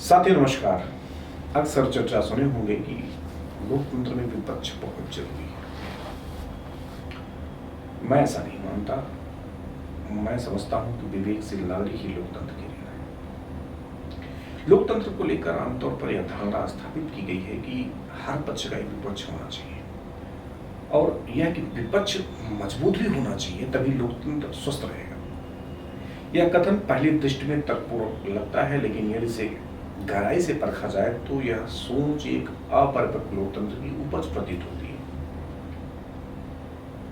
साथियों नमस्कार। अक्सर चर्चा सुने होंगे कि लोकतंत्र में विपक्ष बहुत जरूरी है। मैं ऐसा नहीं मानता। मैं समझता हूं कि विवेकशील नागरिक ही लोकतंत्र की रीढ़ है। लोकतंत्र को लेकर आमतौर पर यह धारणा स्थापित की गई है कि हर पक्ष का एक विपक्ष होना चाहिए और यह कि विपक्ष मजबूत भी होना चाहिए, तभी लोकतंत्र स्वस्थ रहेगा। यह कथन पहली दृष्टि में तर्कपूर्ण लगता है, लेकिन यदि इसे गहराई से परखा जाए तो यह सोच एक अपरिपक्व लोकतंत्र की उपज प्रतीत होती है।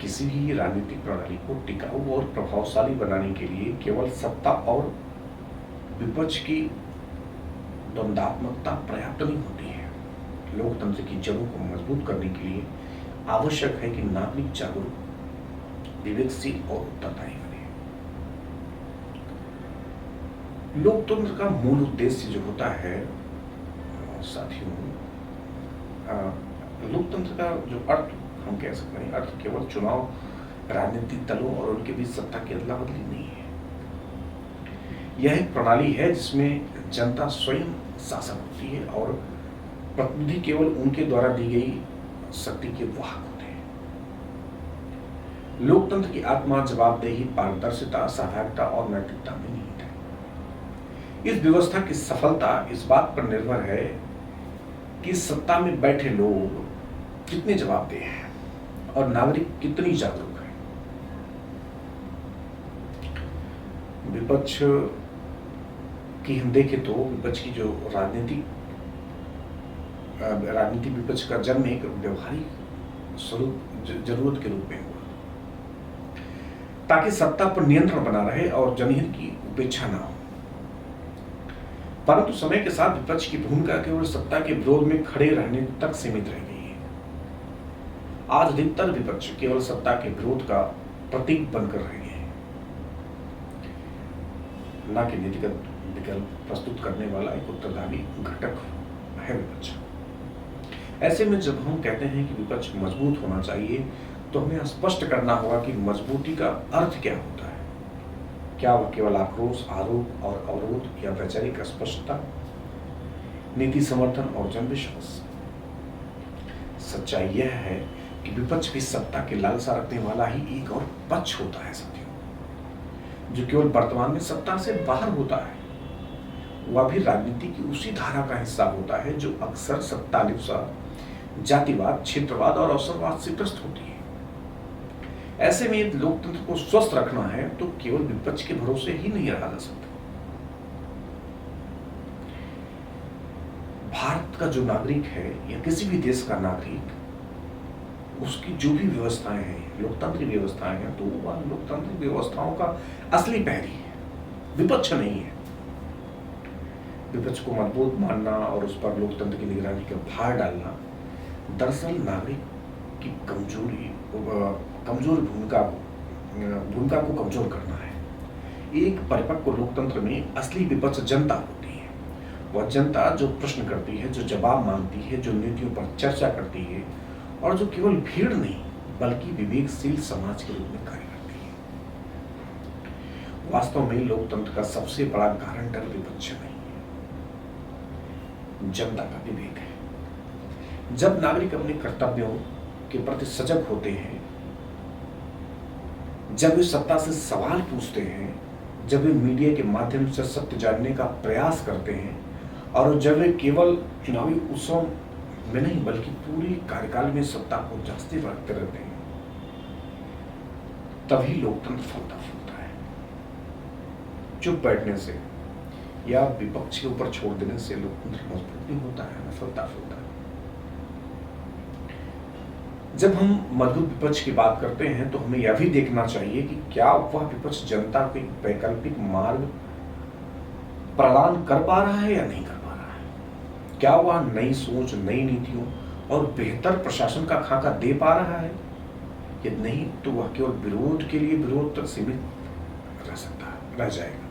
किसी भी राजनीतिक प्रणाली को टिकाऊ और प्रभावशाली बनाने के लिए केवल सत्ता और विपक्ष की द्वंद्वात्मकता पर्याप्त नहीं होती है। लोकतंत्र की जड़ों को मजबूत करने के लिए आवश्यक है कि नागरिक जागरूक, विवेकशील और उत्तरदायी बने। लोकतंत्र का मूल उद्देश्य जो होता है साथियों, लोकतंत्र का जो अर्थ हम कह सकते हैं, अर्थ केवल चुनाव, राजनीतिक दलों और उनके बीच सत्ता की अदला बदली नहीं है। यह एक प्रणाली है जिसमें जनता स्वयं शासक होती है और प्रतिनिधि केवल उनके द्वारा दी गई शक्ति के वाहक होते हैं। लोकतंत्र की आत्मा जवाबदेही, पारदर्शिता, सहभागिता और नैतिकता में निहित है। इस व्यवस्था की सफलता इस बात पर निर्भर है कि सत्ता में बैठे लोग कितने जवाबदेह हैं और नागरिक कितनी जागरूक है। विपक्ष की हम देखें तो विपक्ष की जो राजनीतिक विपक्ष का जन्म एक व्यवहारिक स्वरूप जरूरत के रूप में हुआ, ताकि सत्ता पर नियंत्रण बना रहे और जनहित की उपेक्षा ना हो। परंतु समय के साथ विपक्ष की भूमिका केवल सत्ता के विरोध में खड़े रहने तक सीमित रह गई है। आज अधिकतर विपक्ष केवल सत्ता के विरोध का प्रतीक बनकर रह गए हैं, न कि नीतिगत विकल्प प्रस्तुत करने वाला एक उत्तरदायी घटक है विपक्ष। ऐसे में जब हम कहते हैं कि विपक्ष मजबूत होना चाहिए, तो हमें स्पष्ट करना होगा कि मजबूती का अर्थ क्या होता है। क्या वह केवल आक्रोश, आरोप और अवरोध या वैचारिक स्पष्टता, नीति समर्थन और जनविश्वास? सच्चाई यह है कि विपक्ष भी सत्ता की लालसा रखने वाला ही एक और पक्ष होता है साथियों, जो केवल वर्तमान में सत्ता से बाहर होता है। वह भी राजनीति की उसी धारा का हिस्सा होता है जो अक्सर सत्तालिप्सा, जातिवाद, क्षेत्रवाद और अवसरवाद से ग्रस्त होती है। ऐसे में यदि लोकतंत्र को स्वस्थ रखना है तो केवल विपक्ष के भरोसे ही नहीं रहा जा सकता। भारत का जो नागरिक है या किसी भी देश का नागरिक, उसकी जो भी व्यवस्थाएं हैं, लोकतांत्रिक व्यवस्थाएं हैं, तो वह लोकतांत्रिक व्यवस्थाओं का असली पैरी है, विपक्ष नहीं है। विपक्ष को मजबूत मानना और उस पर लोकतंत्र की निगरानी का भार डालना दरअसल नागरिक की कमजोर भूमिका को कमजोर करना है। एक परिपक्व लोकतंत्र में असली विपक्ष जनता होती है। वह जनता जो प्रश्न करती है, जो जवाब मांगती है, जो नीतियों पर चर्चा करती है और जो केवल भीड़ नहीं बल्कि विवेकशील समाज के रूप में कार्य करती है। वास्तव में लोकतंत्र का सबसे बड़ा गारंटर विपक्ष नहीं है, जनता का विवेक है। जब नागरिक अपने कर्तव्यों के प्रति सजग होते हैं, जब वे सत्ता से सवाल पूछते हैं, जब वे मीडिया के माध्यम से सत्य जानने का प्रयास करते हैं और जब वे केवल चुनावी उत्सव में नहीं बल्कि पूरी कार्यकाल में सत्ता को जांचते रखते रहते हैं, तभी लोकतंत्र फलता फूलता है। चुप बैठने से या विपक्ष के ऊपर छोड़ देने से लोकतंत्र मजबूत नहीं होता है, फलता फूलता है। जब हम मजबूत विपक्ष की बात करते हैं तो हमें यह भी देखना चाहिए कि क्या वह विपक्ष जनता को एक वैकल्पिक मार्ग प्रदान कर पा रहा है या नहीं कर पा रहा है। क्या वह नई सोच, नई नीतियों और बेहतर प्रशासन का खाका दे पा रहा है। यदि नहीं तो वह केवल विरोध के लिए विरोध तक सीमित रह जाएगा।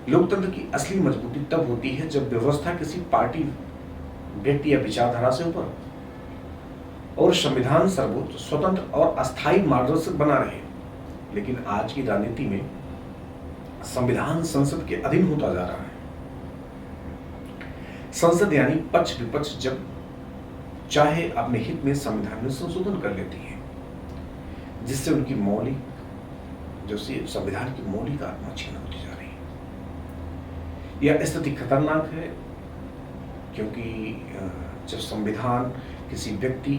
लोकतंत्र की असली मजबूती तब होती है जब व्यवस्था किसी पार्टी, व्यक्ति या विचारधारा से ऊपर और संविधान सर्वोच्च, स्वतंत्र और अस्थायी मार्गदर्शक बना रहे। लेकिन आज की राजनीति में संविधान संसद के अधीन होता जा रहा है। संसद यानी पक्ष विपक्ष जब चाहे अपने हित में संविधान में संशोधन कर लेती है, जिससे उनकी मौलिक जो संविधान की मौलिक आत्मा छीन होती जा रही है। यह स्थिति खतरनाक है, क्योंकि जब संविधान किसी व्यक्ति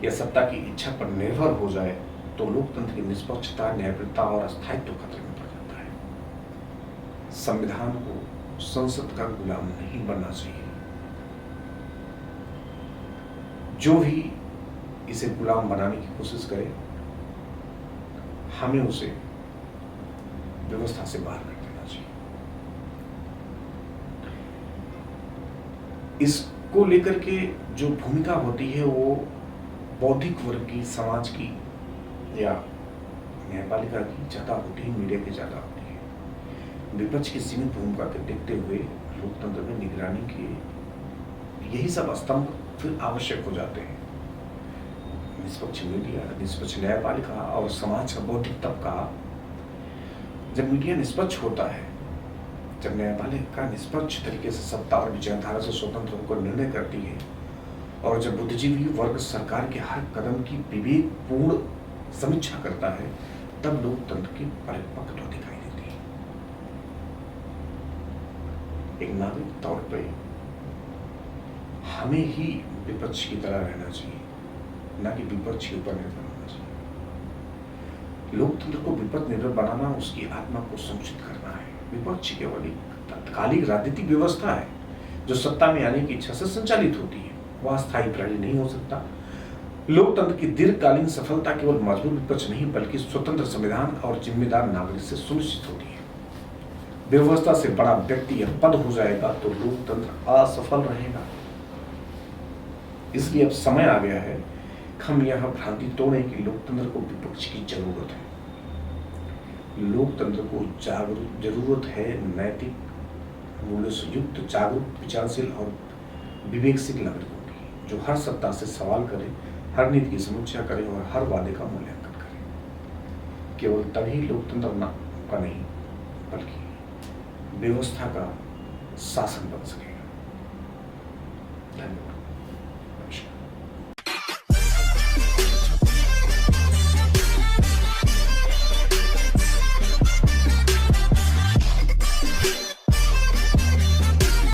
या सत्ता की इच्छा पर निर्भर हो जाए तो लोकतंत्र की निष्पक्षता, न्यायप्रियता और स्थायित्व खतरे में पड़ जाता है। संविधान को संसद का गुलाम नहीं बनना चाहिए। जो भी इसे गुलाम बनाने की कोशिश करे, हमें उसे व्यवस्था से बाहर कर देना चाहिए। इसको लेकर के जो भूमिका होती है वो बौद्धिक वर्ग की, समाज की या न्यायपालिका की ज्यादा होती है, मीडिया की ज्यादा होती है। विपक्ष की सीमित भूमिका को देखते हुए लोकतंत्र में निगरानी के यही सब स्तंभ फिर आवश्यक हो जाते हैं। निष्पक्ष मीडिया, निष्पक्ष न्यायपालिका और समाज का बौद्धिक तबका। जब मीडिया निष्पक्ष होता है, जब न्यायपालिका निष्पक्ष तरीके से सत्ता और विचारधारा से स्वतंत्र होकर निर्णय करती है, और जब बुद्धिजीवी वर्ग सरकार के हर कदम की विवेकपूर्ण समीक्षा करता है, तब लोकतंत्र की परिपक्वता दिखाई देती है। एक नागरिक तौर पर हमें ही विपक्ष की तरह रहना चाहिए, न कि विपक्ष के ऊपर निर्भर होना चाहिए। लोकतंत्र को विपक्ष निर्भर बनाना उसकी आत्मा को संकुचित करना है। विपक्ष केवल एक तात्कालिक राजनीतिक व्यवस्था है जो सत्ता में आने की इच्छा से संचालित होती है। वह स्थायी प्रणाली नहीं हो सकता। लोकतंत्र की दीर्घकालीन सफलता केवल मजबूत विपक्ष नहीं, बल्कि स्वतंत्र संविधान और जिम्मेदार नागरिक से सुनिश्चित होती है। व्यवस्था से बड़ा व्यक्ति या पद हो जाएगा तो लोकतंत्र असफल रहेगा। इसलिए अब समय आ गया है हम यह भ्रांति तोड़ें कि लोकतंत्र को विपक्ष की जरूरत है। लोकतंत्र को जरूरत है नैतिक मूल्यों से युक्त, जागरूक, विचारशील और विवेकशील नागरिकों की, जो हर सत्ता से सवाल करे, हर नीति की समीक्षा करे और हर वादे का मूल्यांकन करे। केवल तभी लोकतंत्र का नहीं, बल्कि व्यवस्था का शासन बन सकेगा। धन्यवाद।